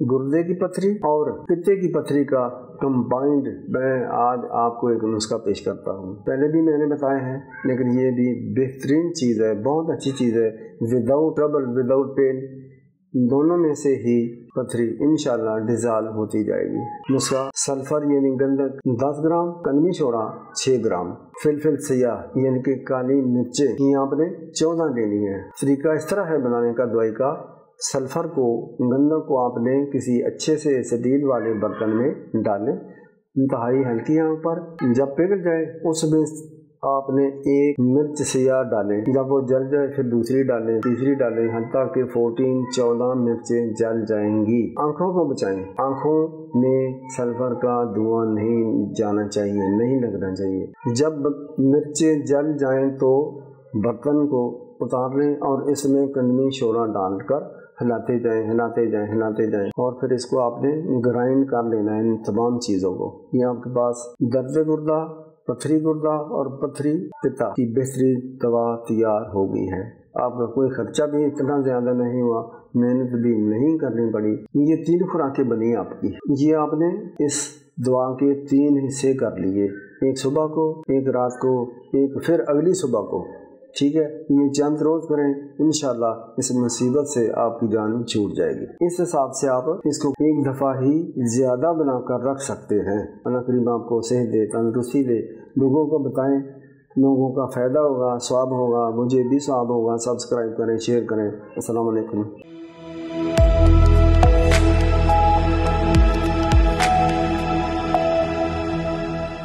गुर्दे की पथरी और पित्ते की पथरी का कंबाइंड मैं आज आपको एक नुस्खा पेश करता हूँ। पहले भी मैंने बताया है, लेकिन ये भी बेहतरीन चीज़ है, बहुत अच्छी चीज़ है। विदाउट ट्रबल, विदाउट पेन, दोनों में से ही पथरी इंशाल्लाह डिज़ाल्व होती जाएगी। नुस्खा सल्फर यानी गंधक 10 ग्राम, कलमी सोडा 6 ग्राम, फिलफिल सियाह यानी कि काली मिर्चें ये आपने 14 लेनी है। तरीका इस तरह है बनाने का दवाई का। सल्फर को, गंधक को आपने किसी अच्छे से स्टील वाले बर्तन में डालें, इंतहाई हल्की आंच पर। जब पिघल जाए उसमें आपने एक मिर्च सियाह डालें। जब वो जल जाए फिर दूसरी डालें, तीसरी डालें, हत्ता कि 14 मिर्चें जल जाएंगी। आंखों को बचाएं, आंखों में सल्फर का धुआं नहीं जाना चाहिए, नहीं लगना चाहिए। जब मिर्चें जल जाएं तो बर्तन को उतार लें और इसमें कलमी सोडा डालकर हिलाते जाएं और फिर इसको आपने ग्राइंड कर लेना है इन तमाम चीज़ों को। ये आपके पास दर्द गुर्दा, पथरी गुर्दा और पथरी पित्ता की बेहतरीन दवा तैयार हो गई है। आपका कोई खर्चा भी इतना ज़्यादा नहीं हुआ, मेहनत भी नहीं करनी पड़ी। ये 3 खुराकें बनी आपकी। ये आपने इस दवा के 3 हिस्से कर लिए, एक सुबह को, एक रात को, एक फिर अगली सुबह को। ठीक है, ये चंद रोज़ करें, इंशाल्लाह इस मुसीबत से आपकी जान छूट जाएगी। इस हिसाब से आप इसको एक दफ़ा ही ज़्यादा बनाकर रख सकते हैं। अल्लाह करीम आपको सेहत दे, तंदुरुस्ती दे। लोगों को बताएं, लोगों का फ़ायदा होगा, सवाब होगा, मुझे भी सवाब होगा। सब्सक्राइब करें, शेयर करें। अस्सलाम वालेकुम।